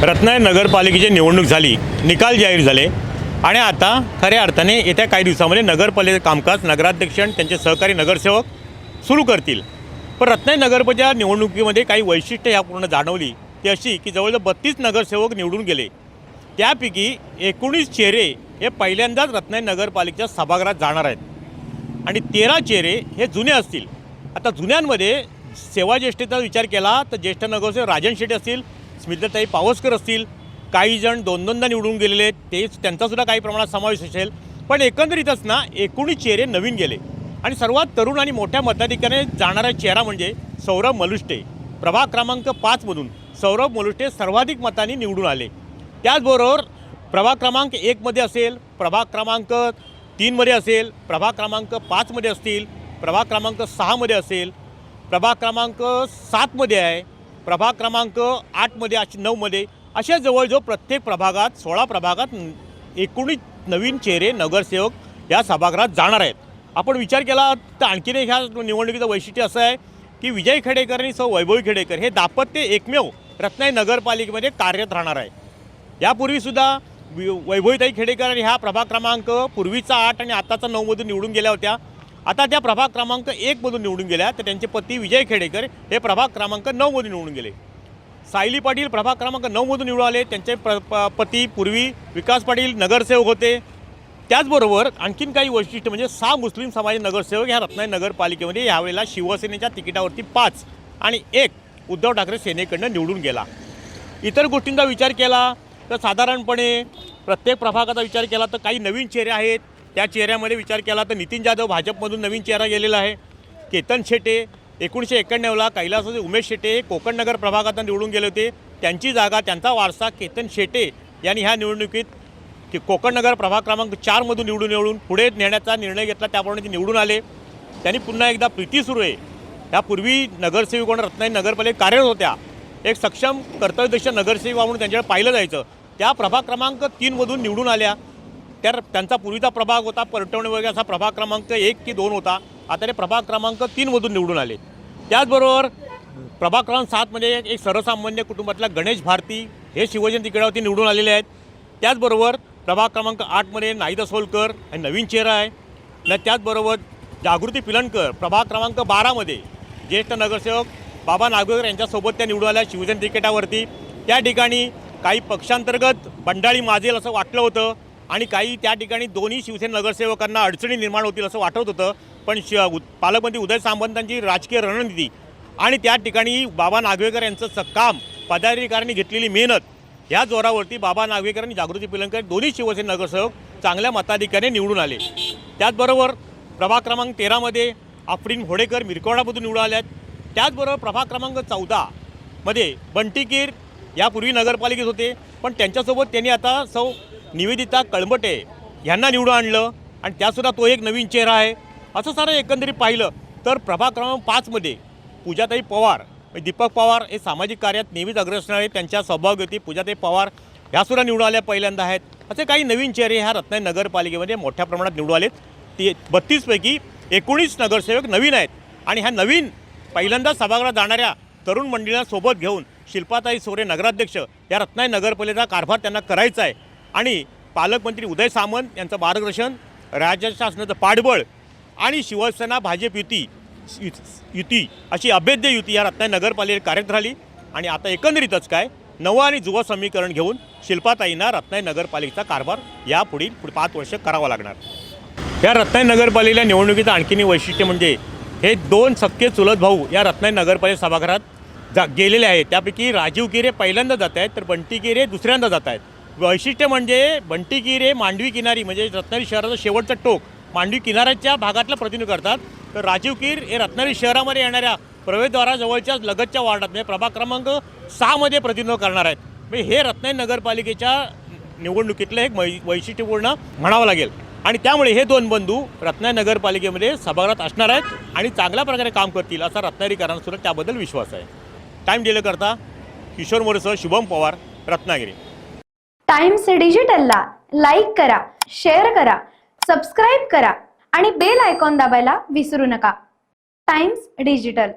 रत्नागिरी नगरपालिकेची निवडणूक झाली, निकाल जाहीर झाले आणि आता खऱ्या अर्थाने येत्या काही दिवसांमध्ये नगरपालिकेचे कामकाज नगराध्यक्ष आणि त्यांचे सहकारी नगरसेवक सुरू करतील। पण रत्नागिरी नगरपालिकेच्या निवडणुकीमध्ये काही वैशिष्ट्ये यापूर्ण जाणवली ती अशी की जवळजवळ 32 नगरसेवक निवडून गेले, त्यापैकी 19 चेहरे हे पहिल्यांदाच रत्नागिरी नगरपालिकेच्या सभागृहात जाणार आहेत आणि 13 चेहरे हे जुने असतील। आता जुन्यांमध्ये सेवाज्येष्ठतेचा विचार केला तर ज्येष्ठ नगरसेवक राजन शेट्टी असतील, स्मिताताई पावसकर असतील, काही जण दोन-दोनदा निवडून गेलेले तेच त्यांचासुद्धा काही प्रमाणात समावेश असेल। पण एकंदरीतच ना 19 चेहरे नवीन गेले आणि सर्वात तरुण आणि मोठ्या मताधिक्याने जाणारा चेहरा म्हणजे सौरभ मलुष्टे। प्रभाग क्रमांक 5 मधून सौरभ मलुष्टे सर्वाधिक मतांनी निवडून आले। त्याचबरोबर प्रभाग क्रमांक 1 मध्ये असेल, प्रभाग क्रमांक 3 मध्ये असेल, प्रभाग क्रमांक 5 मध्ये असतील, प्रभाग क्रमांक 6 मध्ये असेल, प्रभाग क्रमांक 7 मध्ये आहे, प्रभाग क्रमांक 8 मध्ये, 9 मध्ये, अशा जवळजवळ प्रत्येक प्रभागात 16 प्रभागात 19 नवीन चेहरे नगरसेवक या सभागृहात जाणार आहेत। आपण विचार केला तर आणखीन एक ह्या निवडणुकीचं वैशिष्ट्य असं आहे की विजय खेडेकर आणि सौ वैभवी खेडेकर हे दाम्पत्य एकमेव रत्नागिरी नगरपालिकेमध्ये कार्यरत राहणार आहे। यापूर्वीसुद्धा वैभवीताई खेडेकर ह्या प्रभाग क्रमांक पूर्वीचा 8 आणि आताचा 9 मधून निवडून गेल्या होत्या। आता त्या प्रभाग क्रमांक 1 मधून निवडून गेल्या तर त्यांचे पती विजय खेडेकर हे प्रभाग क्रमांक 9 मधून निवडून गेले। सायली पाटील प्रभाग क्रमांक 9 मधून निवडून आले, त्यांचे पती पूर्वी विकास पाटील नगरसेवक होते। त्याचबरोबर आणखीन काही वैशिष्ट्य म्हणजे 6 मुस्लिम समाज नगरसेवक ह्या रत्नागिरी नगरपालिकेमध्ये यावेळेला शिवसेनेच्या तिकिटावरती 5 आणि 1 उद्धव ठाकरे सेनेकडनं निवडून गेला। इतर गोष्टींचा विचार केला तर साधारणपणे प्रत्येक प्रभागाचा विचार केला तर काही नवीन चेहरे आहेत। त्या चेहऱ्यामध्ये विचार केला तर नितीन जाधव भाजपमधून नवीन चेहरा गेलेला आहे, केतन शेटे 1991ला कैलासवासी उमेश शेटे कोकण नगर प्रभागातून निवडून गेले होते, त्यांची जागा त्यांचा वारसा केतन शेटे यांनी ह्या निवडणुकीत कोकण नगर प्रभाग क्रमांक 4 मधून निवडून पुढे नेण्याचा निर्णय घेतला, त्याप्रमाणे ते निवडून आले। त्यांनी पुन्हा एकदा प्रीती सुर्वे यापूर्वी नगरसेवक म्हणून रत्नागिरी नगरपालिकेत कार्यरत होत्या, एक सक्षम कर्तव्यदक्ष नगरसेविका म्हणून त्यांच्याकडे पाहिलं जायचं, त्या प्रभाग क्रमांक 3 मधून निवडून आल्या। त्यांचा पूर्वीचा प्रभाग होता परटवणे वगैरे असा प्रभाग क्रमांक 1 की 2 होता, आता ते प्रभाग क्रमांक 3 मधून निवडून आले। त्याचबरोबर प्रभाग क्रमांक 7 मध्ये एक सर्वसामान्य कुटुंबातला गणेश भारती हे शिवसेने तिकिटावरती निवडून आलेले आहेत। त्याचबरोबर प्रभाग क्रमांक 8 मध्ये नाईदा सोलकर हे नवीन चेहरा आहे आणि त्याचबरोबर जागृती पिलणकर प्रभाग क्रमांक 12 मध्ये ज्येष्ठ नगरसेवक बाबा नागवेकर यांच्यासोबत त्या निवडून आल्या शिवसेने तिकिटावरती। त्या ठिकाणी काही पक्षांतर्गत बंडाळी माजेल असं वाटलं होतं आणि काही त्या ठिकाणी दोन्ही शिवसेना नगरसेवकांना अडचणी निर्माण होतील असं वाटत होतं, पण पालकमंत्री उदय सामंतांची राजकीय रणनीती आणि त्या ठिकाणी बाबा नागवेकर यांचं काम पदाधिकाऱ्यांनी घेतलेली मेहनत या जोरावरती बाबा नागवेकर आणि जागृती पिलणकर दोन्ही शिवसेना नगरसेवक चांगल्या मताधिक्याने निवडून आले। त्याचबरोबर प्रभाग क्रमांक 13 मध्ये आफरीन होडेकर मिरकोडामधून निवडून आल्यात। त्याचबरोबर प्रभाग क्रमांक 14 मध्ये बंटीकीर यापूर्वी नगरपालिकेत होते, पण त्यांच्यासोबत त्यांनी आता सौ निवेदिता कळंबटे यांना निवडून आणलं आणि त्यासुद्धा तो एक नवीन चेहरा आहे। असं सारं एकंदरीत पाहिलं तर प्रभाग क्रमांक 5 मध्ये पूजाताई पवार दीपक पवार हे सामाजिक कार्यात नेहमीच अग्रेसर आहेत, त्यांच्या सौभाग्यवती पूजाताई पवार ह्यासुद्धा निवडून आल्या पहिल्यांदा आहेत। असे काही नवीन चेहरे ह्या रत्नागिरी नगरपालिकेमध्ये मोठ्या प्रमाणात निवडून आलेत। 32 पैकी 19 नगरसेवक नवीन आहेत आणि ह्या नवीन पहिल्यांदा सभागृहात जाणाऱ्या तरुण मंडळीला सोबत घेऊन शिल्पाताई सोरे नगराध्यक्ष या रत्नागिरी नगरपालिकेचा कारभार त्यांना करायचा आहे आणि पालकमंत्री उदय सामंत यांचं मार्गदर्शन, राज्य शासनाचं पाठबळ आणि शिवसेना भाजप युती अशी अभेद्य युती या रत्नागिरी नगरपालिकेत कार्यरत राहिली आणि आता एकंदरीतच काय नवं आणि जुवं समीकरण घेऊन शिल्पाताईंना रत्नागिरी नगरपालिकेचा कारभार यापुढील 5 वर्ष करावा लागणार। या रत्नागिरी नगरपालिकेच्या निवडणुकीचं आणखीन वैशिष्ट्य म्हणजे हे 2 सख्खे चुलत भाऊ या रत्नागिरी नगरपालिका सभागृहात गेलेले आहेत, त्यापैकी राजीव गिरे पहिल्यांदा जात आहेत तर बंटी गिरे दुसऱ्यांदा जात आहेत। वैशिष्ट्य म्हणजे बंटी गिरे मांडवी किनारी म्हणजे रत्नागिरी शहराचं शेवटचं टोक मांडवी किनाऱ्याच्या भागातलं प्रतिनिधित्व करतात, तर राजीव गिर हे रत्नागिरी शहरामध्ये येणाऱ्या प्रवेशद्वाराजवळच्या लगतच्या वार्डात म्हणजे प्रभाग क्रमांक 6 मध्ये प्रतिनिधित्व करणार आहेत। म्हणजे हे रत्नागिरी नगरपालिकेच्या निवडणुकीतलं एक वैशिष्ट्यपूर्ण म्हणावं लागेल आणि त्यामुळे हे 2 बंधू रत्नागिरी नगरपालिकेमध्ये सभागृहात असणार आहेत आणि चांगल्या प्रकारे काम करतील असा रत्नागिरीकरांना सुद्धा त्याबद्दल विश्वास आहे। टाइम दिले करता किशोर मोरेसह शुभम पवार, रत्नागिरी। टाइम्स डिजिटलला लाईक करा, शेअर करा, सबस्क्राईब करा आणि बेल आयकॉन दाबायला विसरू नका। Times digital.